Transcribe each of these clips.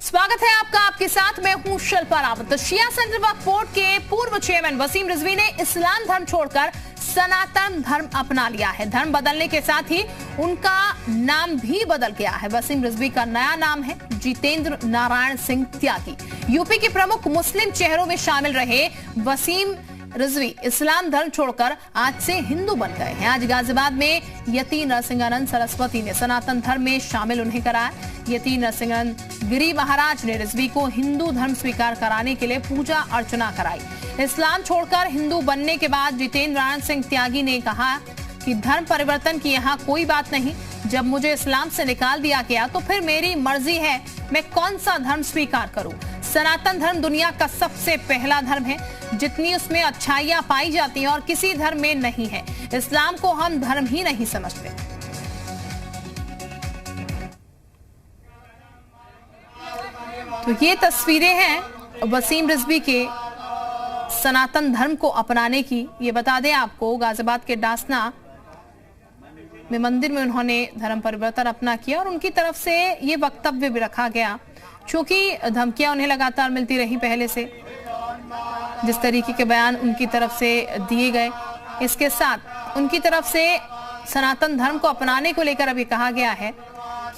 स्वागत है आपका, आपके साथ मैं हूं शिल्पा रावत। शिया सेंट्रल वक्फ बोर्ड के पूर्व चेयरमैन वसीम रिजवी ने इस्लाम धर्म छोड़कर सनातन धर्म अपना लिया है। धर्म बदलने के साथ ही उनका नाम भी बदल गया है। वसीम रिजवी का नया नाम है जितेंद्र नारायण सिंह त्यागी। यूपी के प्रमुख मुस्लिम चेहरों में शामिल रहे वसीम रिजवी इस्लाम धर्म छोड़कर आज से हिंदू बन गए हैं। आज गाजियाबाद में यति नरसिंहानंद सरस्वती ने सनातन धर्म में शामिल उन्हें कराया। यति नरसिंहानंद गिरी महाराज ने रिजवी को हिंदू धर्म स्वीकार कराने के लिए पूजा अर्चना कराई। इस्लाम छोड़कर हिंदू बनने के बाद जितेंद्र नारायण सिंह त्यागी ने कहा कि धर्म परिवर्तन की यहाँ कोई बात नहीं। जब मुझे इस्लाम से निकाल दिया गया तो फिर मेरी मर्जी है मैं कौन सा धर्म स्वीकार करूं। सनातन धर्म दुनिया का सबसे पहला धर्म है, जितनी उसमें अच्छाइयां पाई जाती हैं और किसी धर्म में नहीं है। इस्लाम को हम धर्म ही नहीं समझते। तो ये तस्वीरें हैं वसीम रिजवी के सनातन धर्म को अपनाने की। ये बता दें आपको, गाजियाबाद के डासना में मंदिर में उन्होंने धर्म परिवर्तन अपना किया और उनकी तरफ से ये वक्तव्य भी रखा गया, क्योंकि धमकियां उन्हें लगातार मिलती रही पहले से, जिस तरीके के बयान उनकी तरफ से दिए गए। इसके साथ उनकी तरफ से सनातन धर्म को अपनाने को लेकर अभी कहा गया है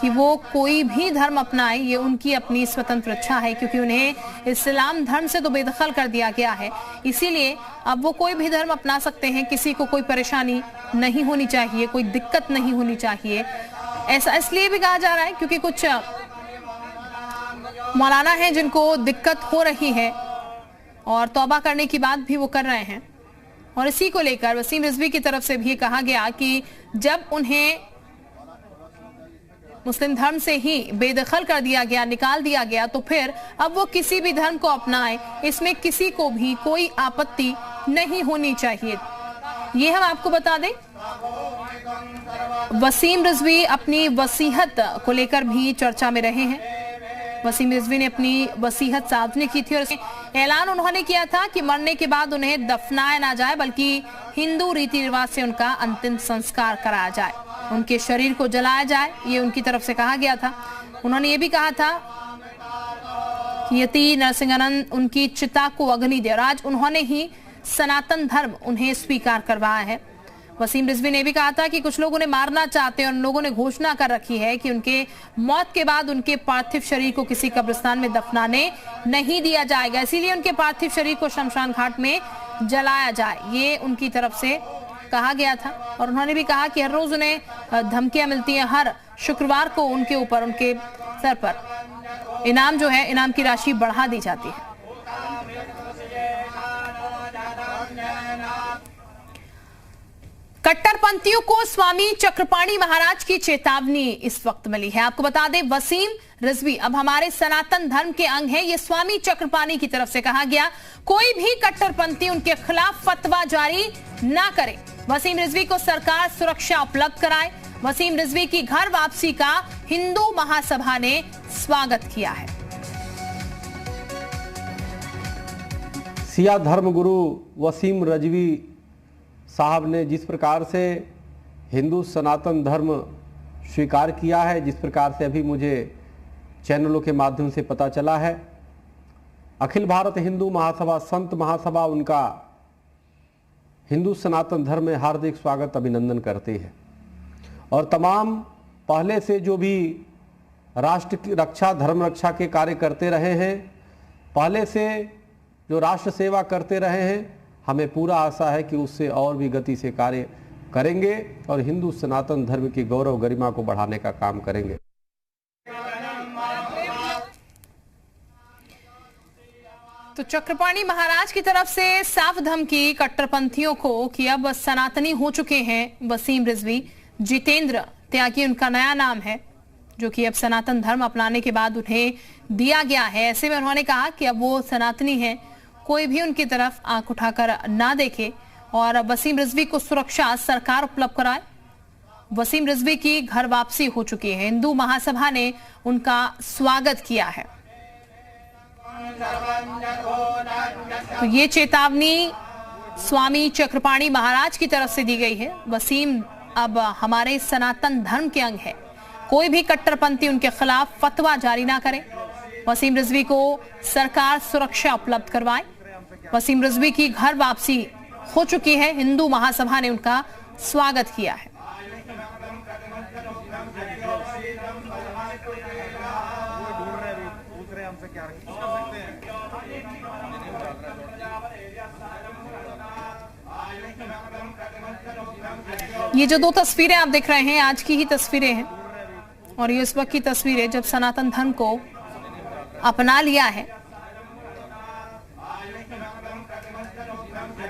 कि वो कोई भी धर्म अपनाए, ये उनकी अपनी स्वतंत्र इच्छा है, क्योंकि उन्हें इस्लाम धर्म से तो बेदखल कर दिया गया है। इसीलिए अब वो कोई भी धर्म अपना सकते हैं, किसी को कोई परेशानी नहीं होनी चाहिए, कोई दिक्कत नहीं होनी चाहिए। ऐसा इसलिए भी कहा जा रहा है क्योंकि कुछ मौलाना हैं जिनको दिक्कत हो रही है और तौबा करने की बात भी वो कर रहे हैं। और इसी को लेकर वसीम रिजवी की तरफ से भी कहा गया कि जब उन्हें मुस्लिम धर्म से ही बेदखल कर दिया गया, निकाल दिया गया, तो फिर अब वो किसी भी धर्म को अपनाए, इसमें किसी को भी कोई आपत्ति नहीं होनी चाहिए। ये हम आपको बता दें। वसीम रिजवी अपनी वसीहत को लेकर भी चर्चा में रहे हैं। वसीम रिजवी ने अपनी वसीहत सार्वजनिक की थी और ऐलान उन्होंने किया था कि मरने के बाद उन्हें दफनाया ना जाए, बल्कि हिंदू रीति रिवाज से उनका अंतिम संस्कार कराया जाए, उनके शरीर को जलाया जाए। ये उनकी तरफ से कहा गया था। उन्होंने ये भी कहा था कि यति नरसिंहानंद उनकी चिता को अग्नि दे, और आज उन्होंने ही सनातन धर्म उन्हें स्वीकार करवाया है। वसीम रिजवी ने भी कहा था कि कुछ लोग उन्हें मारना चाहते हैं और उन लोगों ने घोषणा कर रखी है कि उनके मौत के बाद उनके पार्थिव शरीर को किसी कब्रिस्तान में दफनाने नहीं दिया जाएगा, इसीलिए उनके पार्थिव शरीर को शमशान घाट में जलाया जाए। ये उनकी तरफ से कहा गया था। और उन्होंने भी कहा कि हर रोज उन्हें धमकियां मिलती हैं, हर शुक्रवार को उनके ऊपर, उनके सर पर इनाम जो है, इनाम की राशि बढ़ा दी जाती है। कट्टरपंथियों को स्वामी चक्रपाणी महाराज की चेतावनी इस वक्त मिली है। आपको बता दें, वसीम रिजवी अब हमारे सनातन धर्म के अंग है। ये स्वामी चक्रपाणी की तरफ से कहा गया, कोई भी कट्टरपंथी उनके खिलाफ फतवा जारी ना करे। वसीम रिजवी को सरकार सुरक्षा उपलब्ध कराए। वसीम रिजवी की घर वापसी का हिंदू महासभा ने स्वागत किया है। शिया धर्मगुरु वसीम रिजवी साहब ने जिस प्रकार से हिंदू सनातन धर्म स्वीकार किया है, जिस प्रकार से अभी मुझे चैनलों के माध्यम से पता चला है, अखिल भारत हिंदू महासभा, संत महासभा उनका हिंदू सनातन धर्म में हार्दिक स्वागत, अभिनंदन करते हैं। और तमाम पहले से जो भी राष्ट्र की रक्षा, धर्म रक्षा के कार्य करते रहे हैं, पहले से जो राष्ट्र सेवा करते रहे हैं, हमें पूरा आशा है कि उससे और भी गति से कार्य करेंगे और हिंदू सनातन धर्म की गौरव गरिमा को बढ़ाने का काम करेंगे। तो चक्रपाणी महाराज की तरफ से साफ धमकी कट्टरपंथियों को कि अब सनातनी हो चुके हैं वसीम रिजवी। जितेंद्र त्यागी उनका नया नाम है, जो कि अब सनातन धर्म अपनाने के बाद उन्हें दिया गया है। ऐसे में उन्होंने कहा कि अब वो सनातनी हैं, कोई भी उनकी तरफ आंख उठाकर ना देखे और वसीम रिजवी को सुरक्षा सरकार उपलब्ध कराए। वसीम रिजवी की घर वापसी हो चुकी है। हिंदू महासभा ने उनका स्वागत किया है। तो ये चेतावनी स्वामी चक्रपाणी महाराज की तरफ से दी गई है। वसीम अब हमारे सनातन धर्म के अंग है, कोई भी कट्टरपंथी उनके खिलाफ फतवा जारी ना करे। वसीम रिजवी को सरकार सुरक्षा उपलब्ध करवाए। वसीम रिजवी की घर वापसी हो चुकी है। हिंदू महासभा ने उनका स्वागत किया है। ये जो दो तस्वीरें आप देख रहे हैं आज की ही तस्वीरें हैं और ये इस वक्त की तस्वीरें जब सनातन धर्म को अपना लिया है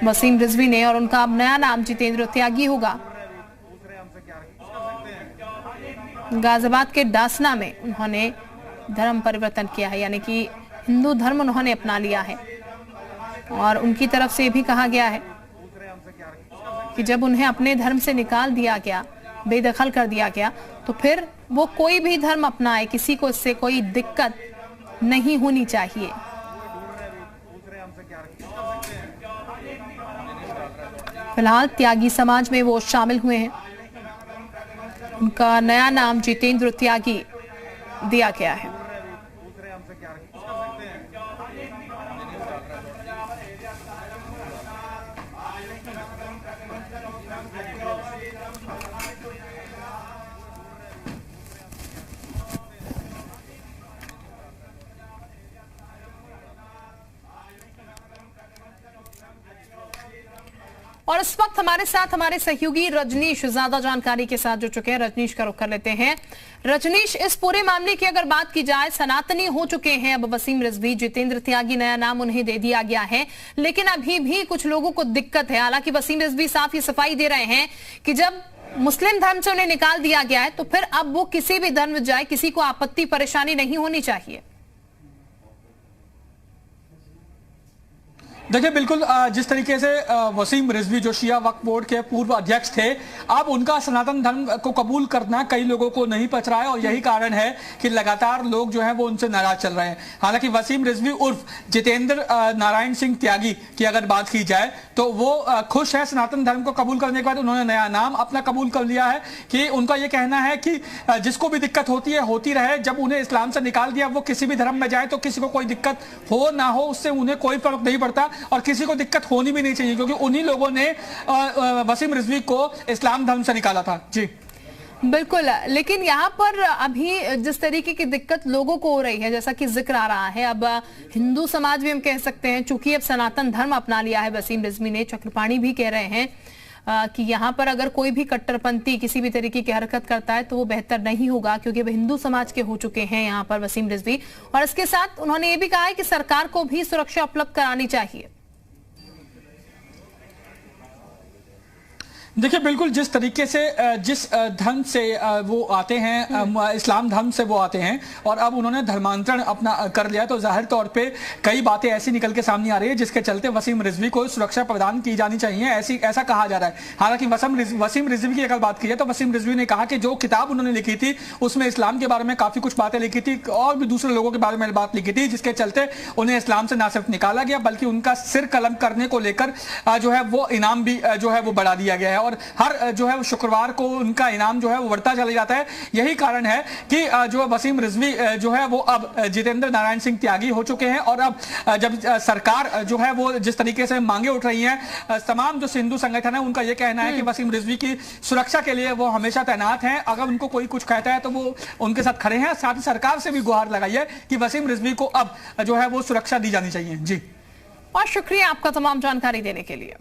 वसीम रिजवी ने और उनका अब नया नाम जितेंद्र त्यागी होगा। गाजियाबाद के डासना में उन्होंने धर्म परिवर्तन किया है, यानी कि हिंदू धर्म उन्होंने अपना लिया है और उनकी तरफ से भी कहा गया है कि जब उन्हें अपने धर्म से निकाल दिया गया, बेदखल कर दिया गया, तो फिर वो कोई भी धर्म अपनाए, किसी को इससे कोई दिक्कत नहीं होनी चाहिए। फिलहाल त्यागी समाज में वो शामिल हुए हैं। उनका नया नाम जितेंद्र त्यागी दिया गया है। और इस वक्त हमारे साथ हमारे सहयोगी रजनीश ज्यादा जानकारी के साथ जुड़ चुके हैं। रजनीश का रुख कर लेते हैं। रजनीश, इस पूरे मामले की अगर बात की जाए, सनातनी हो चुके हैं अब वसीम रिजवी, जितेंद्र त्यागी नया नाम उन्हें दे दिया गया है, लेकिन अभी भी कुछ लोगों को दिक्कत है। हालांकि वसीम रिजवी साफ ये सफाई दे रहे हैं कि जब मुस्लिम धर्म से उन्हें निकाल दिया गया है तो फिर अब वो किसी भी धर्म में जाए, किसी को आपत्ति परेशानी नहीं होनी चाहिए। देखिए, बिल्कुल जिस तरीके से वसीम रिजवी जो शिया वक्फ बोर्ड के पूर्व अध्यक्ष थे, अब उनका सनातन धर्म को कबूल करना कई लोगों को नहीं पच रहा है और यही कारण है कि लगातार लोग जो हैं वो उनसे नाराज चल रहे हैं। हालांकि वसीम रिजवी उर्फ जितेंद्र नारायण सिंह त्यागी की अगर बात की जाए तो वो खुश है सनातन धर्म को कबूल करने के बाद। उन्होंने नया नाम अपना कबूल कर लिया है कि उनका ये कहना है कि जिसको भी दिक्कत होती है होती रहे, जब उन्हें इस्लाम से निकाल दिया, वो किसी भी धर्म में जाए तो किसी को कोई दिक्कत हो ना हो, उससे उन्हें कोई फर्क नहीं पड़ता और किसी को दिक्कत होनी भी नहीं चाहिए, क्योंकि उन्हीं लोगों ने वसीम रिजवी को इस्लाम धर्म से निकाला था। जी बिल्कुल, लेकिन यहाँ पर अभी जिस तरीके की दिक्कत लोगों को हो रही है, जैसा कि जिक्र आ रहा है, अब हिंदू समाज भी हम कह सकते हैं, चूंकि अब सनातन धर्म अपना लिया है वसीम रिजवी ने, चक्रपाणी भी कह रहे हैं कि यहाँ पर अगर कोई भी कट्टरपंथी किसी भी तरीके की हरकत करता है तो वो बेहतर नहीं होगा, क्योंकि वे हिंदू समाज के हो चुके हैं यहाँ पर वसीम रिजवी। और इसके साथ उन्होंने ये भी कहा है कि सरकार को भी सुरक्षा उपलब्ध करानी चाहिए। देखिए, बिल्कुल जिस तरीके से जिस धर्म से वो आते हैं, इस्लाम धर्म से वो आते हैं और अब उन्होंने धर्मांतरण अपना कर लिया, तो जाहिर तौर पे कई बातें ऐसी निकल के सामने आ रही है जिसके चलते वसीम रिजवी को सुरक्षा प्रदान की जानी चाहिए, ऐसा कहा जा रहा है। हालांकि वसीम रिजवी की अगर बात की जाए तो वसीम रिजवी ने कहा कि जो किताब उन्होंने लिखी थी उसमें इस्लाम के बारे में काफी कुछ बातें लिखी थी और भी दूसरे लोगों के बारे में बात लिखी थी, जिसके चलते उन्हें इस्लाम से ना सिर्फ निकाला गया बल्कि उनका सिर कलम करने को लेकर जो है वो इनाम भी जो है वो बढ़ा दिया गया है और हर जो है वो शुक्रवार को उनका इनाम जो है वो बढ़ता चला जाता है। यही कारण है कि जो वसीम रिजवी जो है वो अब जितेंद्र नारायण सिंह त्यागी हो चुके हैं और अब जब सरकार जो है वो जिस तरीके से मांगे उठ रही हैं, तमाम जो हिंदू संगठन है उनका ये कहना है कि वसीम रिजवी की सुरक्षा के लिए वो हमेशा तैनात हैं। अगर उनको कोई कुछ कहता है तो वो उनके साथ खड़े हैं। साथ ही सरकार से भी गुहार लगाई है कि वसीम रिजवी को अब जो है वो सुरक्षा दी जानी चाहिए। जी, और शुक्रिया आपका तमाम जानकारी देने के लिए।